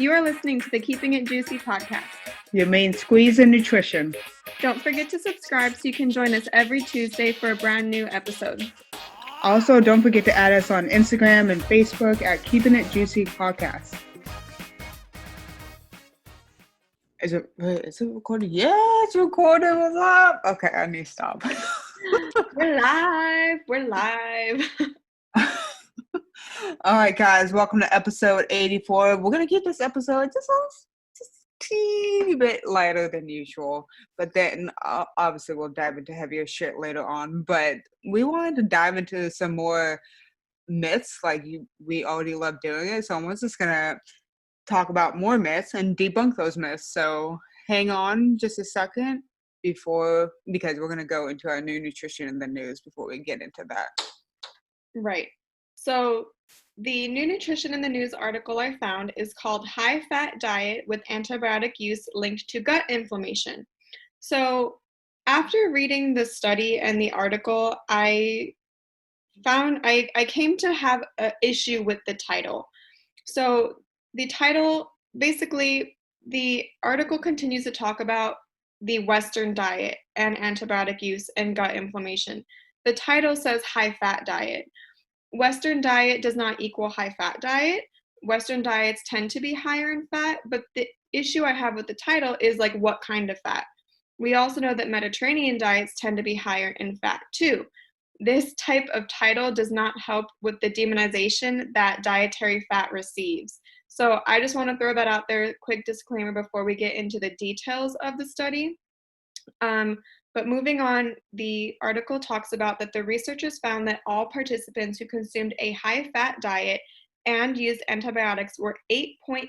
You are listening to the Keeping It Juicy podcast. Your main squeeze in nutrition. Don't forget to subscribe so you can join us every Tuesday for a brand new episode. Also, don't forget to add us on Instagram and Facebook at Keeping It Juicy Podcast. Is it recording? Yeah, it's recording. What's up? Okay, I need to stop. We're live. All right, guys, welcome to episode 84. We're going to keep this episode just a teeny bit lighter than usual, but then obviously we'll dive into heavier shit later on. But we wanted to dive into some more myths, we already love doing it, so I'm just going to talk about more myths and debunk those myths. So hang on just a second because we're going to go into our new nutrition in the news before we get into that. Right. So the new nutrition in the news article I found is called High Fat Diet with Antibiotic Use Linked to Gut Inflammation. So after reading the study and the article, I came to have an issue with the title. So the title, basically, the article continues to talk about the Western diet and antibiotic use and gut inflammation. The title says high fat diet. Western diet does not equal high fat diet. Western diets tend to be higher in fat, but the issue I have with the title is what kind of fat. We also know that Mediterranean diets tend to be higher in fat too. This type of title does not help with the demonization that dietary fat receives. So I just want to throw that out there, quick disclaimer before we get into the details of the study. But moving on, the article talks about that the researchers found that all participants who consumed a high-fat diet and used antibiotics were 8.6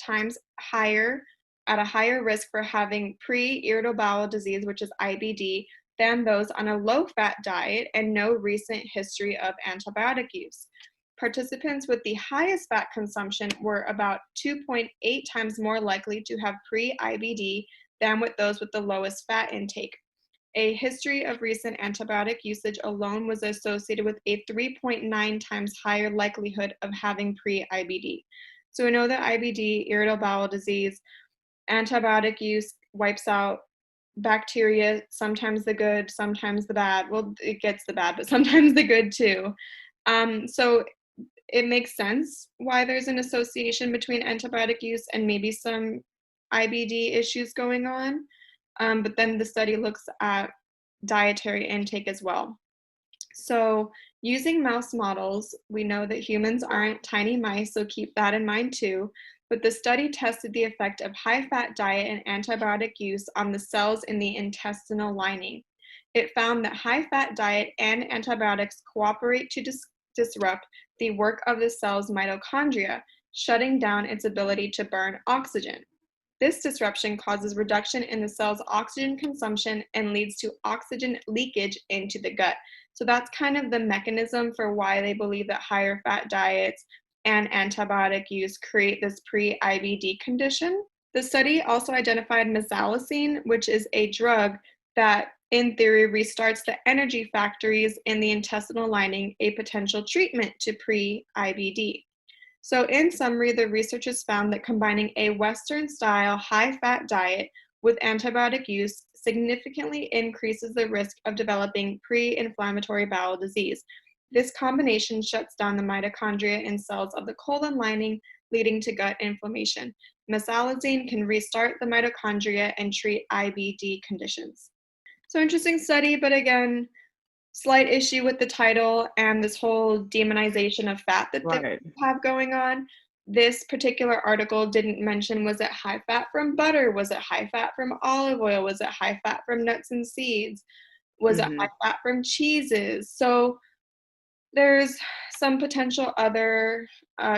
times higher, at a higher risk for having pre-irritable bowel disease, which is IBD, than those on a low-fat diet and no recent history of antibiotic use. Participants with the highest fat consumption were about 2.8 times more likely to have pre-IBD than with those with the lowest fat intake. A history of recent antibiotic usage alone was associated with a 3.9 times higher likelihood of having pre-IBD. So we know that IBD, irritable bowel disease, antibiotic use wipes out bacteria, sometimes the good, sometimes the bad. Well, it gets the bad, but sometimes the good too. So it makes sense why there's an association between antibiotic use and maybe some IBD issues going on. But then the study looks at dietary intake as well. So using mouse models, we know that humans aren't tiny mice, so keep that in mind too. But the study tested the effect of high-fat diet and antibiotic use on the cells in the intestinal lining. It found that high-fat diet and antibiotics cooperate to disrupt the work of the cell's mitochondria, shutting down its ability to burn oxygen. This disruption causes reduction in the cell's oxygen consumption and leads to oxygen leakage into the gut. So that's kind of the mechanism for why they believe that higher fat diets and antibiotic use create this pre-IBD condition. The study also identified mesalazine, which is a drug that in theory restarts the energy factories in the intestinal lining, a potential treatment to pre-IBD. So in summary, the researchers found that combining a Western-style high-fat diet with antibiotic use significantly increases the risk of developing pre-inflammatory bowel disease. This combination shuts down the mitochondria in cells of the colon lining, leading to gut inflammation. Mesalazine can restart the mitochondria and treat IBD conditions. So interesting study, but again, slight issue with the title and this whole demonization of fat that they have going on. This particular article didn't mention, was it high fat from butter? Was it high fat from olive oil? Was it high fat from nuts and seeds? Was it high fat from cheeses? So there's some potential other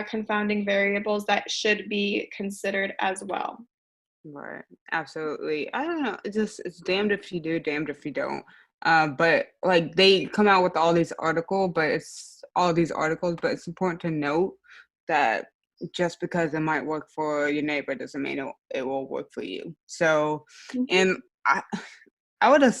confounding variables that should be considered as well. Right. Absolutely. I don't know. It's damned if you do, damned if you don't. But they come out with all these articles, but it's important to note that just because it might work for your neighbor doesn't mean it will work for you. So, and I would have,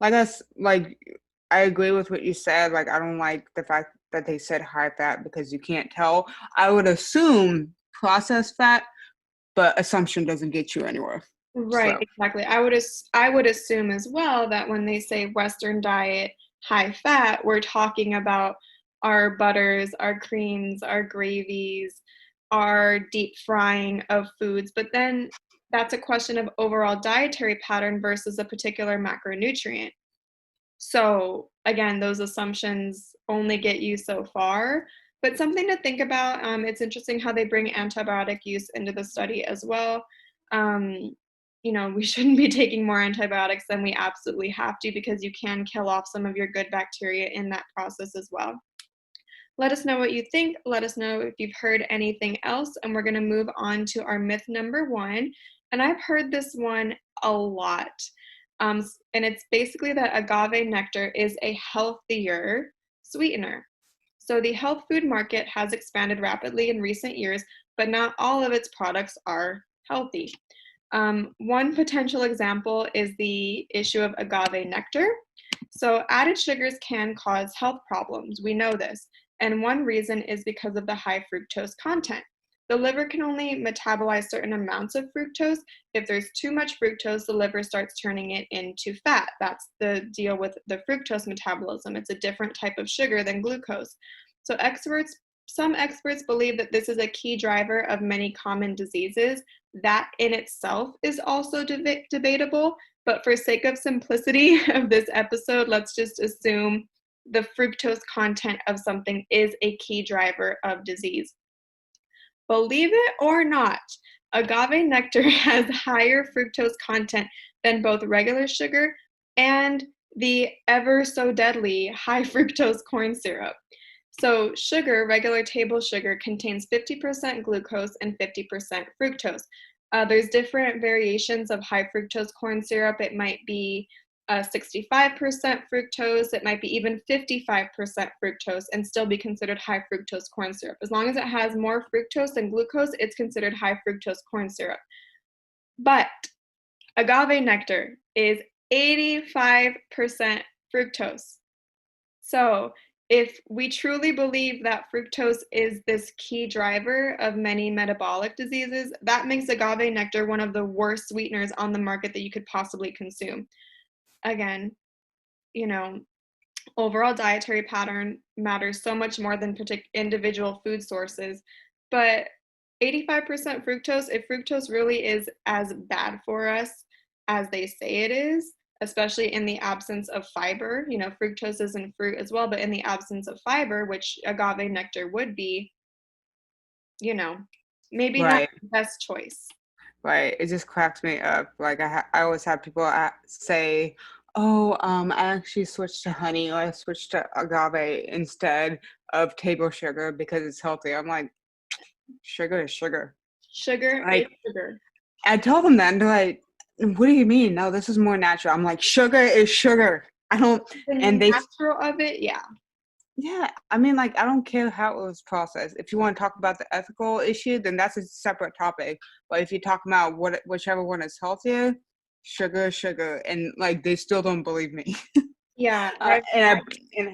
I agree with what you said. I don't like the fact that they said high fat because you can't tell. I would assume processed fat, but assumption doesn't get you anywhere. Right, So exactly. I would assume as well that when they say Western diet, high fat, we're talking about our butters, our creams, our gravies, our deep frying of foods. But then that's a question of overall dietary pattern versus a particular macronutrient. So again, those assumptions only get you so far. But something to think about. It's interesting how they bring antibiotic use into the study as well. Um, we shouldn't be taking more antibiotics than we absolutely have to because you can kill off some of your good bacteria in that process as well. Let us know what you think. Let us know if you've heard anything else. And we're going to move on to our myth number 1. And I've heard this one a lot. And it's basically that agave nectar is a healthier sweetener. So the health food market has expanded rapidly in recent years, but not all of its products are healthy. One potential example is the issue of agave nectar. So added sugars can cause health problems. We know this. And one reason is because of the high fructose content. The liver can only metabolize certain amounts of fructose. If there's too much fructose, the liver starts turning it into fat. That's the deal with the fructose metabolism. It's a different type of sugar than glucose. So some experts believe that this is a key driver of many common diseases. That in itself is also debatable, but for sake of simplicity of this episode, let's just assume the fructose content of something is a key driver of disease. Believe it or not, agave nectar has higher fructose content than both regular sugar and the ever so deadly high fructose corn syrup. So sugar, regular table sugar, contains 50% glucose and 50% fructose. There's different variations of high fructose corn syrup. It might be 65% fructose, it might be even 55% fructose and still be considered high fructose corn syrup. As long as it has more fructose than glucose, it's considered high fructose corn syrup. But agave nectar is 85% fructose. So if we truly believe that fructose is this key driver of many metabolic diseases, that makes agave nectar one of the worst sweeteners on the market that you could possibly consume. Again, overall dietary pattern matters so much more than individual food sources. But 85% fructose, if fructose really is as bad for us as they say it is, especially in the absence of fiber, fructose is in fruit as well, but in the absence of fiber, which agave nectar would be, maybe not right, the best choice. right. It just cracks me up. Like I always have people say, "Oh, I actually switched to honey or I switched to agave instead of table sugar because it's healthy." I'm like, sugar is sugar. Sugar is Like sugar. I told them that, and they're like, "What do you mean? No, this is more natural." I'm like, "Sugar is sugar." I don't, The and they, natural of it, yeah. yeah. I mean, like, I don't care how it was processed. If you want to talk about the ethical issue, then that's a separate topic. But if you talk about whichever one is healthier, sugar is sugar, and like they still don't believe me. Yeah, uh, and I, and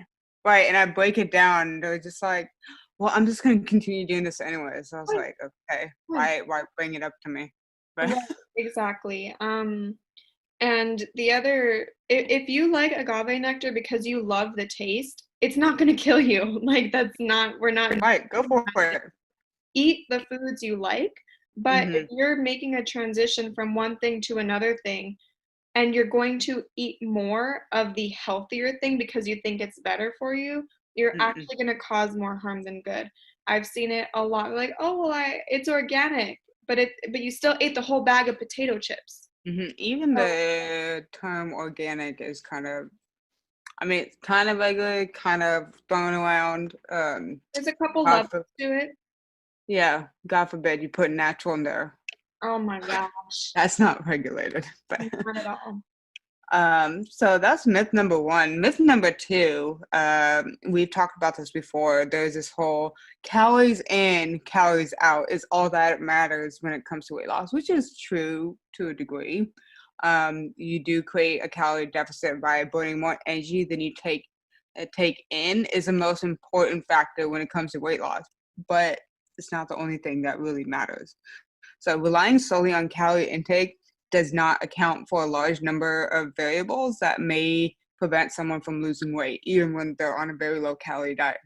right, and I break it down, and they're just like, "Well, I'm just gonna continue doing this anyway." So I was like, "Okay, why bring it up to me?" But right, exactly. And the other, if you like agave nectar because you love the taste, it's not going to kill you. Like that's not, we're not right, go for it. eat the foods you like. But if Hmm. you're making a transition from one thing to another thing, and you're going to eat more of the healthier thing because you think it's better for you, you're Mm-mm. actually going to cause more harm than good. I've seen it a lot. Like, oh well, it's organic, but you still ate the whole bag of potato chips. Even So the term organic is kind of, I mean, it's kind of regular, kind of thrown around. there's a couple God levels for, to it. yeah, God forbid you put natural in there. Oh my gosh, That's not regulated. But not at all. so that's myth number one. Myth number two, we've talked about this before. There's this whole calories in, calories out is all that matters when it comes to weight loss, which is true to a degree. You do create a calorie deficit by burning more energy than you take in is the most important factor when it comes to weight loss. But it's not the only thing that really matters. So relying solely on calorie intake does not account for a large number of variables that may prevent someone from losing weight, even when they're on a very low calorie diet.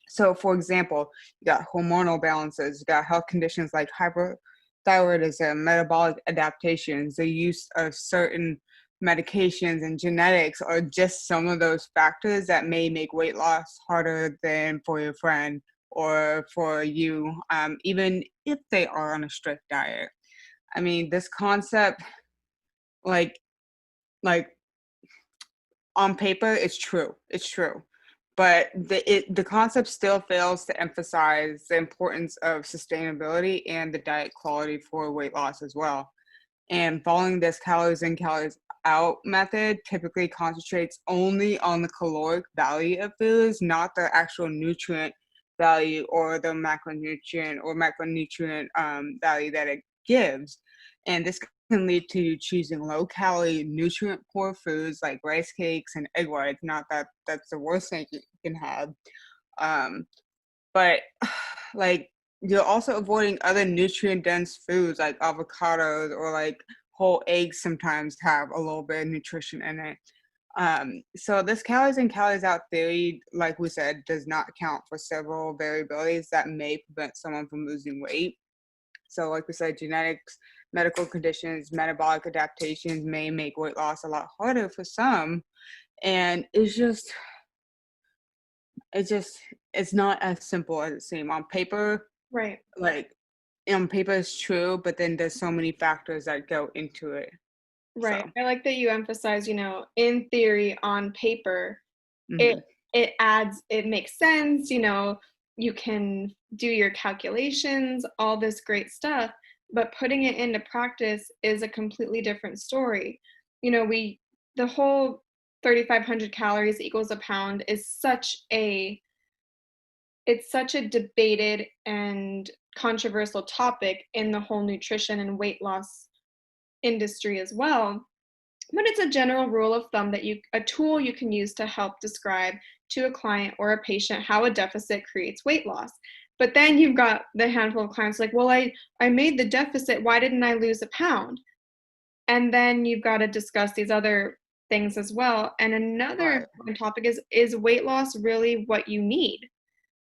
So, for example, you got hormonal balances, you got health conditions like hyperthyroidism, metabolic adaptations, the use of certain medications, and genetics are just some of those factors that may make weight loss harder than for your friend or for you, even if they are on a strict diet. I mean, this concept, like, like on paper, it's true. It's true. But the concept still fails to emphasize the importance of sustainability and the diet quality for weight loss as well. And following this calories in, calories out method typically concentrates only on the caloric value of foods, not the actual nutrient value or the macronutrient value that it gives. And this can lead to choosing low calorie, nutrient poor foods like rice cakes and egg whites. Not that that's the worst thing you can have. Um, but like you're also avoiding other nutrient dense foods like avocados or like whole eggs sometimes have a little bit of nutrition in it. So this calories in, calories out theory, like we said, does not account for several variabilities that may prevent someone from losing weight. So like we said, genetics, medical conditions, metabolic adaptations may make weight loss a lot harder for some. And it's not as simple as it seems. On paper, Right. like on paper it's true, but then there's so many factors that go into it. Right. So I like that you emphasize, in theory, on paper, it mhm. it makes sense, you can do your calculations, all this great stuff, but putting it into practice is a completely different story. We the whole 3,500 calories equals a pound is such a debated and controversial topic in the whole nutrition and weight loss industry as well. But it's a general rule of thumb a tool you can use to help describe to a client or a patient how a deficit creates weight loss. But then you've got the handful of clients like, well, I made the deficit. Why didn't I lose a pound? And then you've got to discuss these other things as well. And another Right, important topic is weight loss really what you need?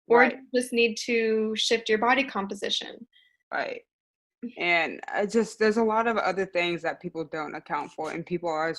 Or do right, you just need to shift your body composition? right. And I just there's a lot of other things that people don't account for, and people are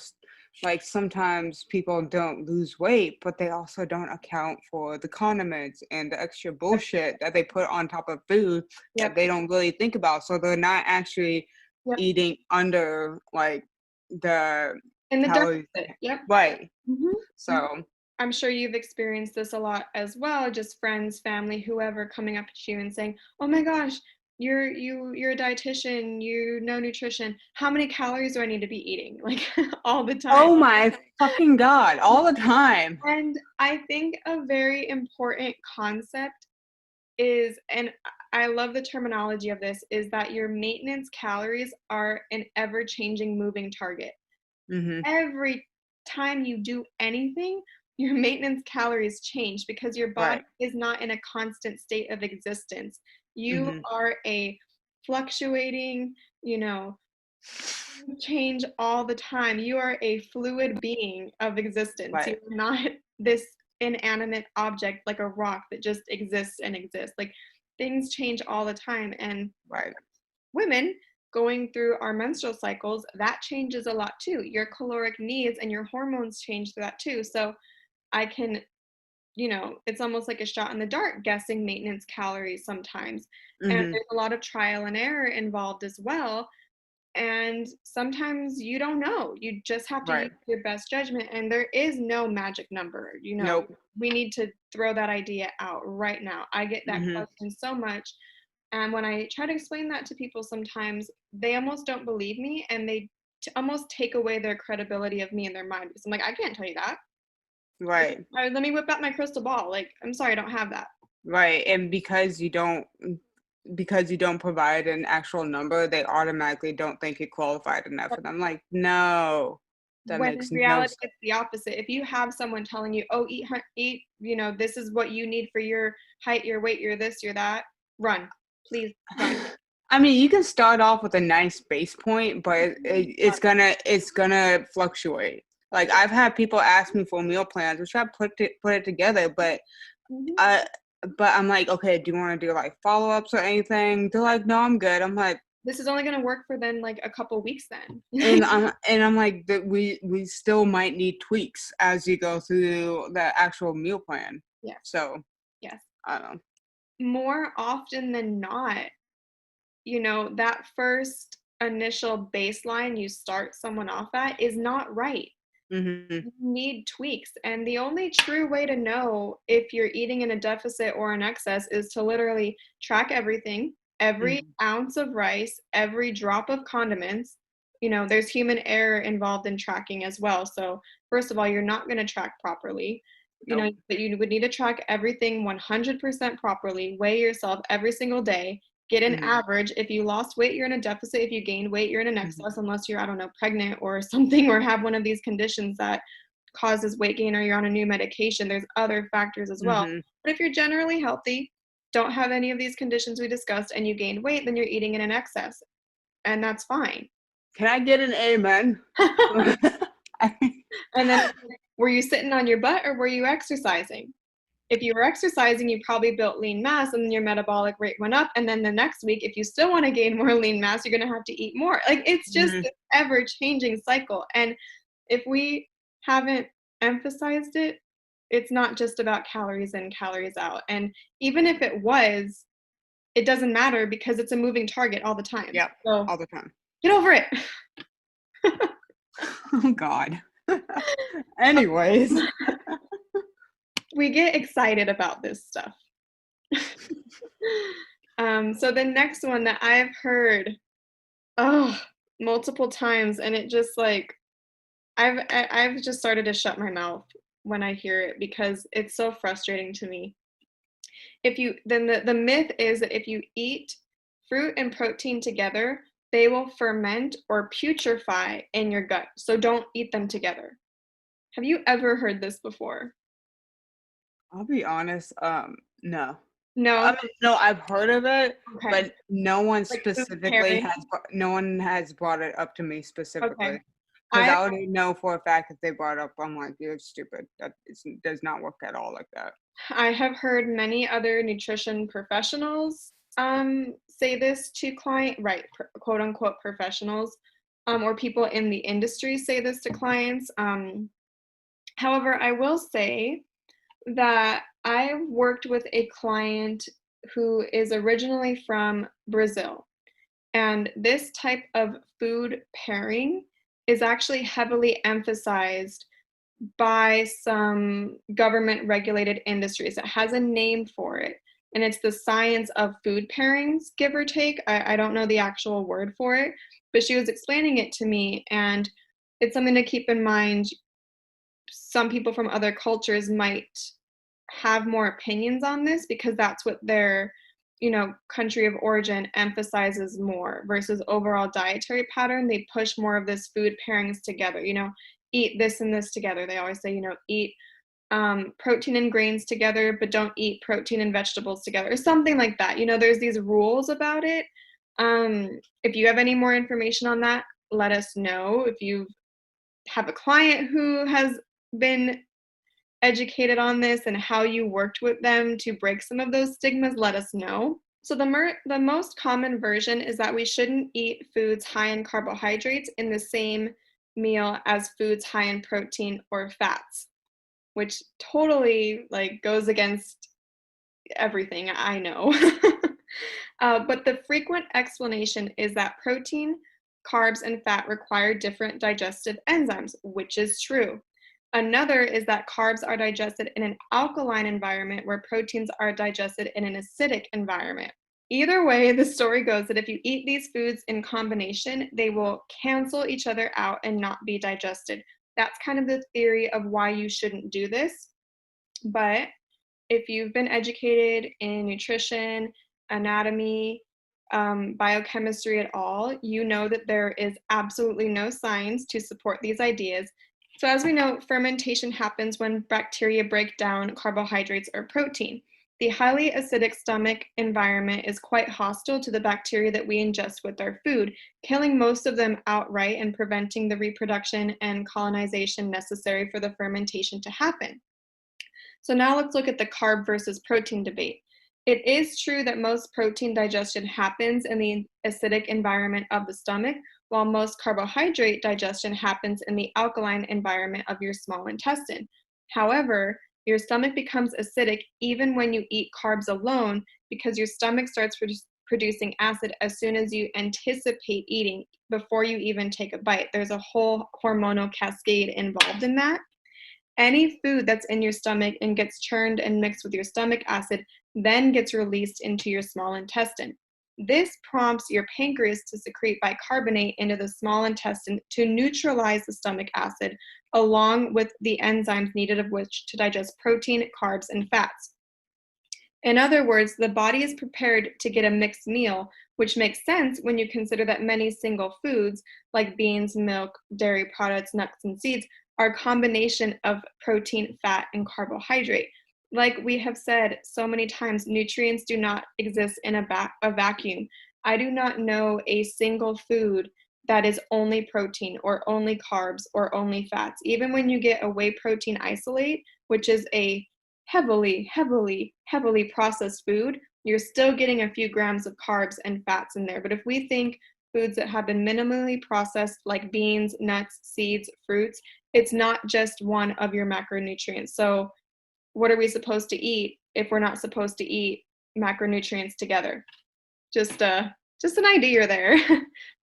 like sometimes people don't lose weight, but they also don't account for the condiments and the extra bullshit that they put on top of food that Yep. they don't really think about. So they're not actually Yep. eating under like the In the calories. deficit. Yep. Right. Mhm. So I'm sure you've experienced this a lot as well, just friends, family, whoever coming up to you and saying, "Oh my gosh, you're a dietitian, you know nutrition. How many calories do I need to be eating?" Like all the time. oh my fucking God, all the time. And I think a very important concept is, and I love the terminology of this, is that your maintenance calories are an ever-changing moving target. Mhm. Every time you do anything, your maintenance calories change because your body Right. is not in a constant state of existence. You Mhm. are a fluctuating, change all the time. You are a fluid being of existence. Right. You're not this inanimate object like a rock that just exists and exists. Like things change all the time. And Right. women going through our menstrual cycles, that changes a lot too. Your caloric needs and your hormones change through that too. So I can, it's almost like a shot in the dark guessing maintenance calories sometimes. And Mhm. there's a lot of trial and error involved as well. And sometimes you don't know. You just have to use Right. your best judgment. And there is no magic number. Nope. We need to throw that idea out right now. I get that Mhm. question so much. And when I try to explain that to people, sometimes they almost don't believe me and they almost take away their credibility of me in their mind because I'm like, I can't tell you that. Right. Let me whip out my crystal ball. Like, I'm sorry, I don't have that. Right. And because you don't provide an actual number, they automatically don't think you're qualified enough. And I'm like, no, that When makes in no reality, sense. it's the opposite. If you have someone telling you, oh, eat, this is what you need for your height, your weight, your this, your that. run. Please run. I mean, you can start off with a nice base point, but it's gonna fluctuate. Like I've had people ask me for meal plans, which I put it together, but Mhm. I I'm like, okay, do you want to do like follow ups or anything? They're like, no, I'm good. I'm like, This is only gonna work for then like a couple weeks then. and I'm like that we still might need tweaks as you go through the actual meal plan. Yes, So yes. I don't know. More often than not, that first initial baseline you start someone off at is not right. Hmm. You need tweaks. And the only true way to know if you're eating in a deficit or an excess is to literally track everything, every Hmm. ounce of rice, every drop of condiments. There's human error involved in tracking as well. So, first of all, you're not going to track properly. Nope. But you would need to track everything 100% properly, weigh yourself every single day, get an Hmm. average. If you lost weight, you're in a deficit. If you gained weight, you're in an Hmm. excess, unless you're, I don't know, pregnant or something, or have one of these conditions that causes weight gain, or you're on a new medication. There's other factors as well. Hmm. But if you're generally healthy, don't have any of these conditions we discussed, and you gained weight, then you're eating in an excess. And that's fine. Can I get an amen? And then were you sitting on your butt or were you exercising? If you were exercising, you probably built lean mass and then your metabolic rate went up. And then the next week, if you still want to gain more lean mass, you're going to have to eat more. Like it's just Mhm. this ever changing cycle. And if we haven't emphasized it, it's not just about calories in, calories out. And even if it was, it doesn't matter because it's a moving target all the time. Yep, So all the time. get over it. Oh God. Anyways. We get excited about this stuff. So the next one that I've heard, oh, multiple times, and it just like I've just started to shut my mouth when I hear it because it's so frustrating to me. If you then the myth is that if you eat fruit and protein together, they will ferment or putrefy in your gut. So don't eat them together. Have you ever heard this before? I'll be honest, no. I No? mean, no, I've heard of it, Okay. but Like food pairing? no one has brought it up to me specifically. Okay. Because I I already know for a fact if they brought it up, I'm like, you're stupid. Does not work at all like that. I have heard many other nutrition professionals say this to client, right, quote unquote professionals, or people in the industry say this to clients. However, I will say that I worked with a client who is originally from Brazil, and this type of food pairing is actually heavily emphasized by some government regulated industries. It has a name for it, and it's the science of food pairings, give or take. I don't know the actual word for it, but she was explaining it to me, and it's something to keep in mind. Some people from other cultures might have more opinions on this because that's what their country of origin emphasizes more versus overall dietary pattern. They push more of this food pairings together, eat this and this together. They always say, eat protein and grains together, but don't eat protein and vegetables together, or something like that. There's these rules about it. If you have any more information on that, let us know. If you have a client who has been educated on this and how you worked with them to break some of those stigmas, let us know. So the most common version is that we shouldn't eat foods high in carbohydrates in the same meal as foods high in protein or fats, which totally like goes against everything I know. But the frequent explanation is that protein, carbs, and fat require different digestive enzymes, which is true. Another is that carbs are digested in an alkaline environment where proteins are digested in an acidic environment. Either way, the story goes that if you eat these foods in combination, they will cancel each other out and not be digested. That's kind of the theory of why you shouldn't do this. But if you've been educated in nutrition, anatomy, biochemistry at all, you know that there is absolutely no science to support these ideas. So, as we know, fermentation happens when bacteria break down carbohydrates or protein. The highly acidic stomach environment is quite hostile to the bacteria that we ingest with our food, killing most of them outright and preventing the reproduction and colonization necessary for the fermentation to happen. So now let's look at the carb versus protein debate. It is true that most protein digestion happens in the acidic environment of the stomach, while most carbohydrate digestion happens in the alkaline environment of your small intestine. However, your stomach becomes acidic even when you eat carbs alone because your stomach starts producing acid as soon as you anticipate eating before you even take a bite. There's a whole hormonal cascade involved in that. Any food that's in your stomach and gets churned and mixed with your stomach acid then gets released into your small intestine. This prompts your pancreas to secrete bicarbonate into the small intestine to neutralize the stomach acid, along with the enzymes needed of which to digest protein, carbs, and fats. In other words, the body is prepared to get a mixed meal, which makes sense when you consider that many single foods, like beans, milk, dairy products, nuts, and seeds, are a combination of protein, fat, and carbohydrate. Like we have said so many times, nutrients do not exist in a vacuum. I do not know a single food that is only protein or only carbs or only fats. Even when you get a whey protein isolate, which is a heavily, heavily, heavily processed food, you're still getting a few grams of carbs and fats in there. But if we think foods that have been minimally processed, like beans, nuts, seeds, fruits, it's not just one of your macronutrients. So what are we supposed to eat if we're not supposed to eat macronutrients together? Just an idea there.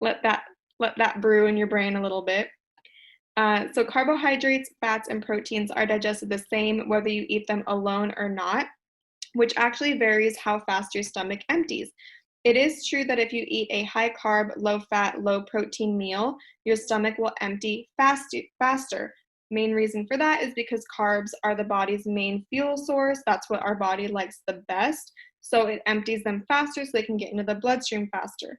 let that brew in your brain a little bit. So carbohydrates, fats, and proteins are digested the same whether you eat them alone or not, which actually varies how fast your stomach empties. It is true that if you eat a high carb, low fat, low protein meal, your stomach will empty faster. Main reason for that is because carbs are the body's main fuel source. That's what our body likes the best. So it empties them faster so they can get into the bloodstream faster.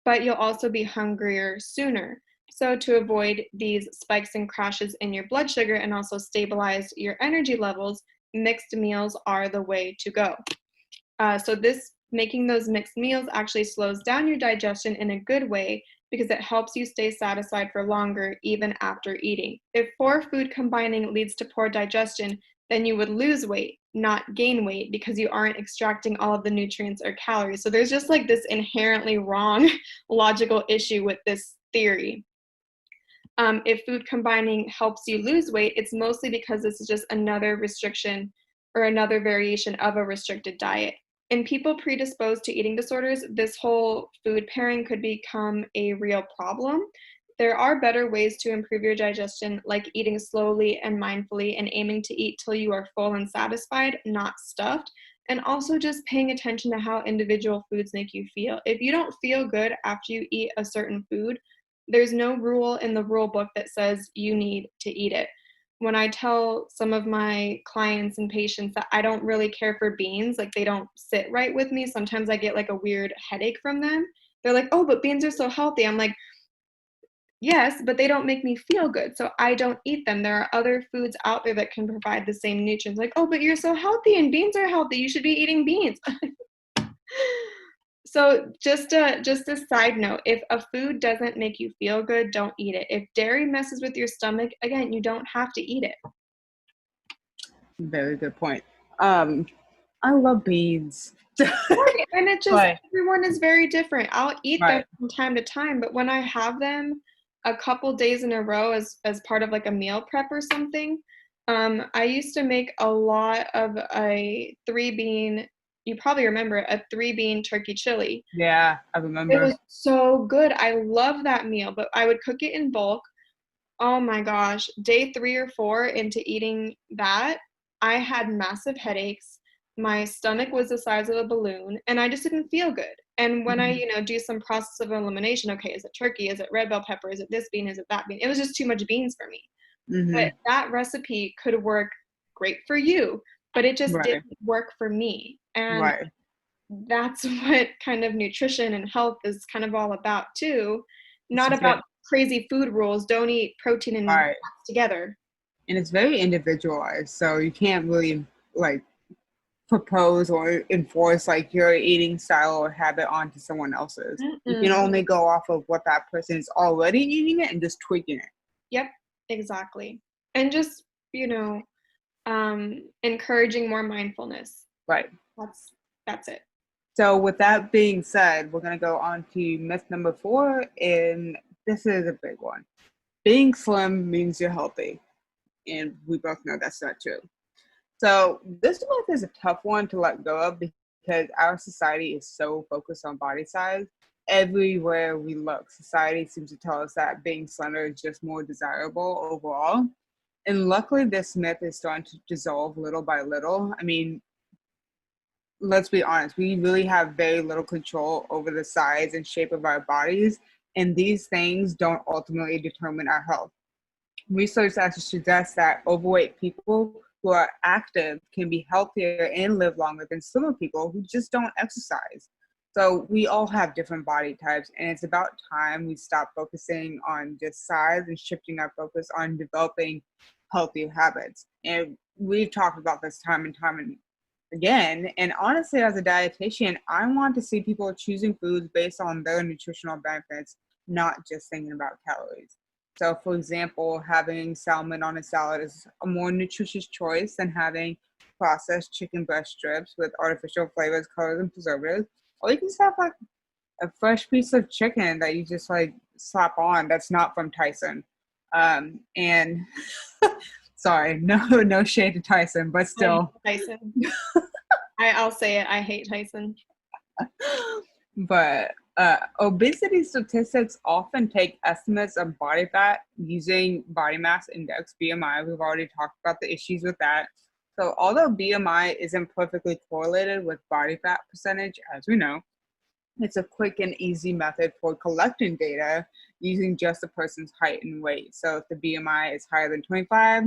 But you'll also be hungrier sooner. So to avoid these spikes and crashes in your blood sugar and also stabilize your energy levels, mixed meals are the way to go. So making those mixed meals actually slows down your digestion in a good way because it helps you stay satisfied for longer even after eating. If poor food combining leads to poor digestion, then you would lose weight, not gain weight, because you aren't extracting all of the nutrients or calories. So there's just like this inherently wrong logical issue with this theory. If food combining helps you lose weight, it's mostly because this is just another restriction or another variation of a restricted diet. In people predisposed to eating disorders, this whole food pairing could become a real problem. There are better ways to improve your digestion, like eating slowly and mindfully and aiming to eat till you are full and satisfied, not stuffed, and also just paying attention to how individual foods make you feel. If you don't feel good after you eat a certain food, there's no rule in the rule book that says you need to eat it. When I tell some of my clients and patients that I don't really care for beans, like they don't sit right with me, sometimes I get like a weird headache from them. They're like, oh, but beans are so healthy. I'm like, yes, but they don't make me feel good, so I don't eat them. There are other foods out there that can provide the same nutrients. Like, oh, but you're so healthy and beans are healthy. You should be eating beans. So just a side note, if a food doesn't make you feel good, don't eat it. If dairy messes with your stomach, again, you don't have to eat it. Very good point. I love beans. Right, and it just, But everyone is very different. I'll eat them right. from time to time, but when I have them a couple days in a row as part of like a meal prep or something, I used to make a lot of a 3-bean, you probably remember it, a 3-bean turkey chili. Yeah, I It remember. was so good. I love that meal, but I would cook it in bulk. Oh my gosh, day 3 or 4 into eating that, I had massive headaches. My stomach was the size of a balloon, and I just didn't feel good. And when I, Mhm. do some process of elimination, okay, is it turkey? Is it red bell pepper? Is it this bean? Is it that bean? It was just too much beans for me. But Mhm. that recipe could work great for you, but it just Right. didn't work for me. And Right. that's what kind of nutrition and health is kind of all about too. It's Not very about crazy food rules. Don't eat protein and right. fats together. And it's very individualized, so you can't really like propose or enforce like your eating style or habit onto someone else's. You can Mm-mm. only go off of what that person is already eating it and just tweaking it. Yep, exactly. And just, encouraging more mindfulness. Right. That's it. So with that being said, we're gonna go on to myth number 4, and this is a big one. Being slim means you're healthy, and we both know that's not true. So this myth is a tough one to let go of because our society is so focused on body size. Everywhere we look, society seems to tell us that being slender is just more desirable overall. And luckily, this myth is starting to dissolve little by little. I mean, let's be honest, we really have very little control over the size and shape of our bodies, and these things don't ultimately determine our health. Research actually suggests that overweight people who are active can be healthier and live longer than slimmer people who just don't exercise. So we all have different body types, and it's about time we stop focusing on just size and shifting our focus on developing healthier habits. And we've talked about this time and time and again. And honestly, as a dietitian, I want to see people choosing foods based on their nutritional benefits, not just thinking about calories. So, for example, having salmon on a salad is a more nutritious choice than having processed chicken breast strips with artificial flavors, colors, and preservatives. Or you can just have like a fresh piece of chicken that you just like slap on that's not from Tyson. And sorry, no shade to Tyson, but I hate still. Tyson. I'll say it. I hate Tyson. But obesity statistics often take estimates of body fat using body mass index, BMI. We've already talked about the issues with that. So although BMI isn't perfectly correlated with body fat percentage, as we know, it's a quick and easy method for collecting data using just a person's height and weight. So if the BMI is higher than 25,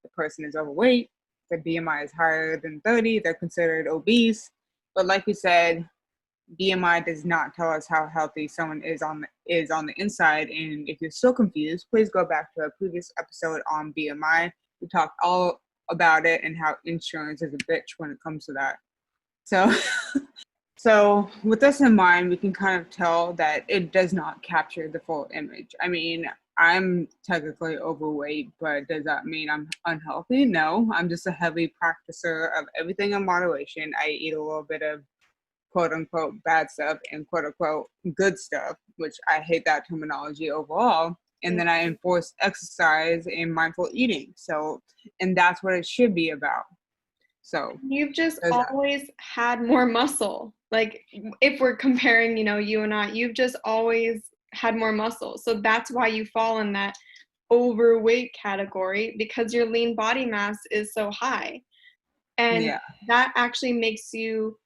the person is overweight. If the BMI is higher than 30, they're considered obese. But like we said, BMI does not tell us how healthy someone is on the inside. And if you're still confused, please go back to a previous episode on BMI. We talked all about it and how insurance is a bitch when it comes to that. So, so with this in mind, we can kind of tell that it does not capture the full image. I mean, I'm technically overweight, but does that mean I'm unhealthy? No, I'm just a heavy practicer of everything in moderation. I eat a little bit of quote unquote bad stuff and quote unquote good stuff, which I hate that terminology overall. And then I enforce exercise and mindful eating. So, and that's what it should be about. So, You've just there's that. always had more muscle. Like, if we're comparing, you and I, you've just always had more muscle. So that's why you fall in that overweight category, because your lean body mass is so high. And Yeah. that actually makes you,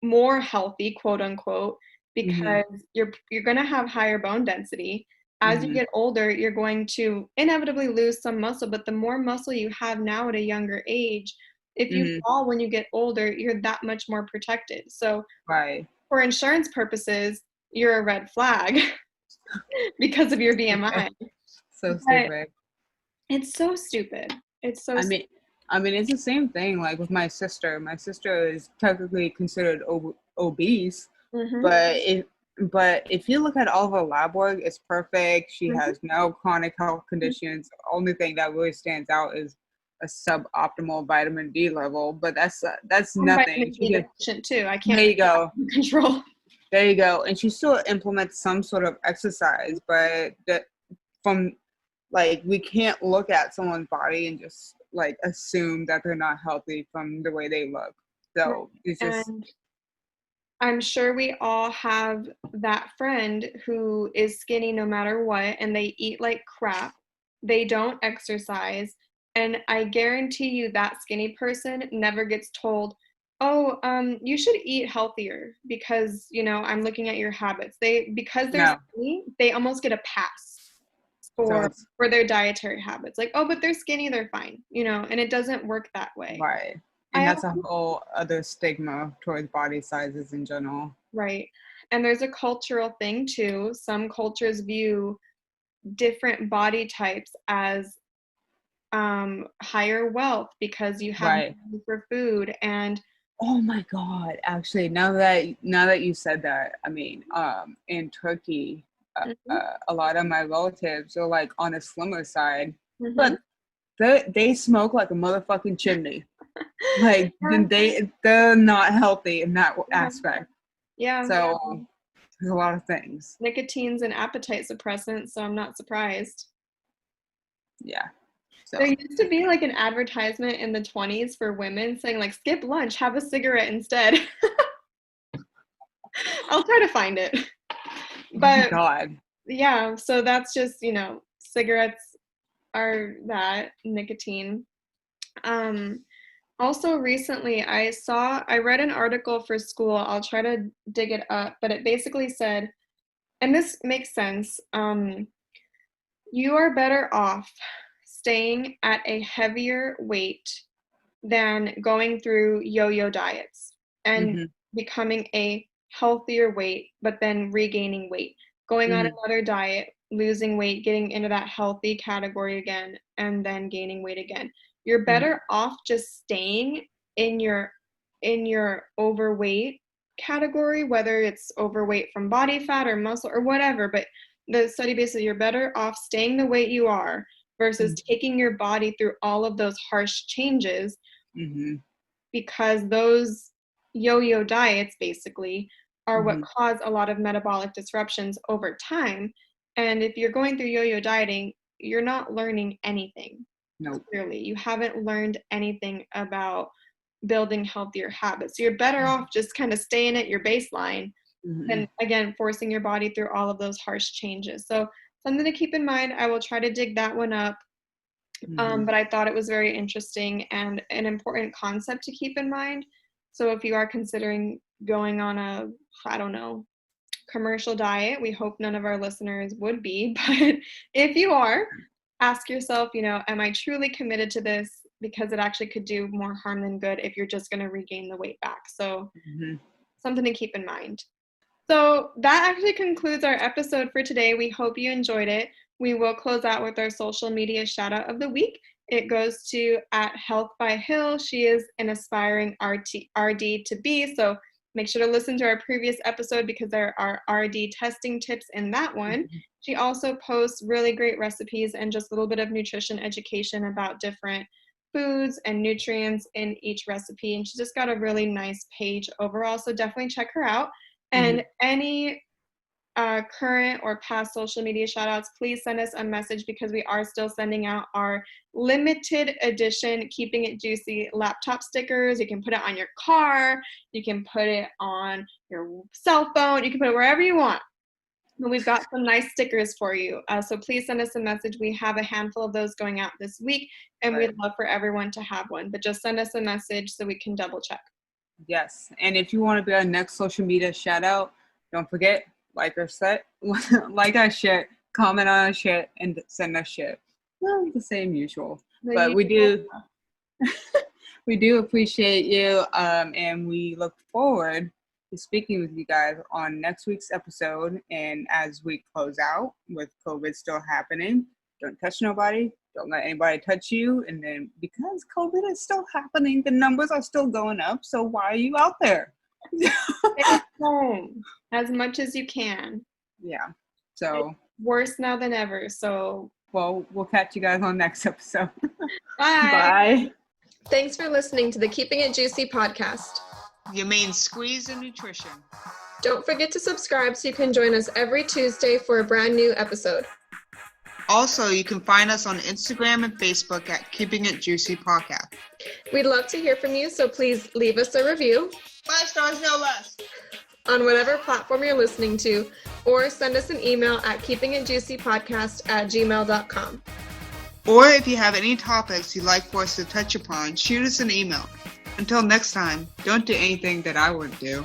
more healthy, quote unquote, Hmm. because you're going to have higher bone density. As you Hmm. get older, you're going to inevitably lose some muscle, but the more muscle you have now at a younger age, if you Hmm. fall when you get older, you're that much more protected. So Right. for insurance purposes, you're a red flag because of your Stupid. BMI. So But stupid. it's so stupid. It's so I mean, it's the same thing. Like with my sister. My sister is technically considered obese, mm-hmm, but if you look at all of her lab work, it's perfect. She mm-hmm. has no chronic health conditions. The only thing that really stands out is a suboptimal vitamin D level, but that's I'm nothing. vitamin She D can. deficient too. I can't There you go. control. There you go. And she still implements some sort of exercise, but from like we can't look at someone's body and just like assume that they're not healthy from the way they look. Right. So it's just And I'm sure we all have that friend who is skinny no matter what, and they eat like crap. They don't exercise. And I guarantee you that skinny person never gets told, oh, you should eat healthier because, I'm looking at your habits. Because they're no. skinny, they almost get a pass So for it's for their dietary habits. Like, oh, but they're skinny, they're fine, and it doesn't work that way. right. And I that's a whole other stigma towards body sizes in general. Right. And there's a cultural thing too. Some cultures view different body types as higher wealth because you have Right. money for food. And Oh my God. Actually, now that you said that, I mean, in Turkey, Mhm, a lot of my relatives are like on a slimmer side, mhm. but they smoke like a motherfucking chimney. Like Yeah, they're not healthy in that yeah, aspect. yeah. So there's a lot of things. Nicotine's an appetite suppressant, so I'm not surprised. Yeah. There So used to be like an advertisement in the 20s for women saying like skip lunch, have a cigarette instead. I'll try to find it. oh my But God. yeah, so that's just, cigarettes are that nicotine. Um, Also recently I read an article for school. I'll try to dig it up, but it basically said, and this makes sense, you are better off staying at a heavier weight than going through yo-yo diets and Mm-hmm. becoming a healthier weight, but then regaining weight, going on Mm-hmm. another diet, losing weight, getting into that healthy category again, and then gaining weight again. You're Mm-hmm. better off just staying in your overweight category, whether it's overweight from body fat or muscle or whatever. But the study basically, you're better off staying the weight you are versus taking your body through all of those harsh changes, Mm-hmm. because those yo-yo diets basically are what Mm-hmm. cause a lot of metabolic disruptions over time. And if you're going through yo-yo dieting, you're not learning anything. Nope. Clearly, you haven't learned anything about building healthier habits. So you're better off just kind of staying at your baseline Mm-hmm. than, again, forcing your body through all of those harsh changes. So something to keep in mind. I will try to dig that one up. Mm-hmm. But I thought it was very interesting and an important concept to keep in mind. So if you are considering going on a, I don't know, commercial diet, we hope none of our listeners would be, but if you are, ask yourself, am I truly committed to this? Because it actually could do more harm than good if you're just going to regain the weight back. So Mm-hmm. something to keep in mind. So that actually concludes our episode for today. We hope you enjoyed it. We will close out with our social media shout out of the week. It goes to at Health by Hill. She is an aspiring RD to be. So make sure to listen to our previous episode because there are RD testing tips in that one. She also posts really great recipes and just a little bit of nutrition education about different foods and nutrients in each recipe. And she's just got a really nice page overall. So definitely check her out. Mm-hmm. And any current or past social media shout outs, please send us a message because we are still sending out our limited edition Keeping It Juicy laptop stickers. You can put it on your car, you can put it on your cell phone, you can put it wherever you want. But we've got some nice stickers for you. So please send us a message. We have a handful of those going out this week, and Right. we'd love for everyone to have one. But just send us a message so we can double check. Yes. And if you want to be our next social media shout out, don't forget, like our set, like our shit, comment on our shit, and send us shit. Well, the same usual. But we do we do appreciate you, and we look forward to speaking with you guys on next week's episode. And as we close out with COVID still happening, don't touch nobody, don't let anybody touch you. And then because COVID is still happening, the numbers are still going up. So why are you out there? Stay home as much as you can. Yeah. So It's worse now than ever. So well, we'll catch you guys on next episode. bye. Bye. Thanks for listening to the Keeping It Juicy podcast. Your main squeeze in nutrition. Don't forget to subscribe so you can join us every Tuesday for a brand new episode. Also, you can find us on Instagram and Facebook at Keeping It Juicy Podcast. We'd love to hear from you, so please leave us a review 5 stars, no less. on whatever platform you're listening to, or send us an email at keepingitjuicypodcast@gmail.com. Or if you have any topics you'd like for us to touch upon, shoot us an email. Until next time, don't do anything that I wouldn't do.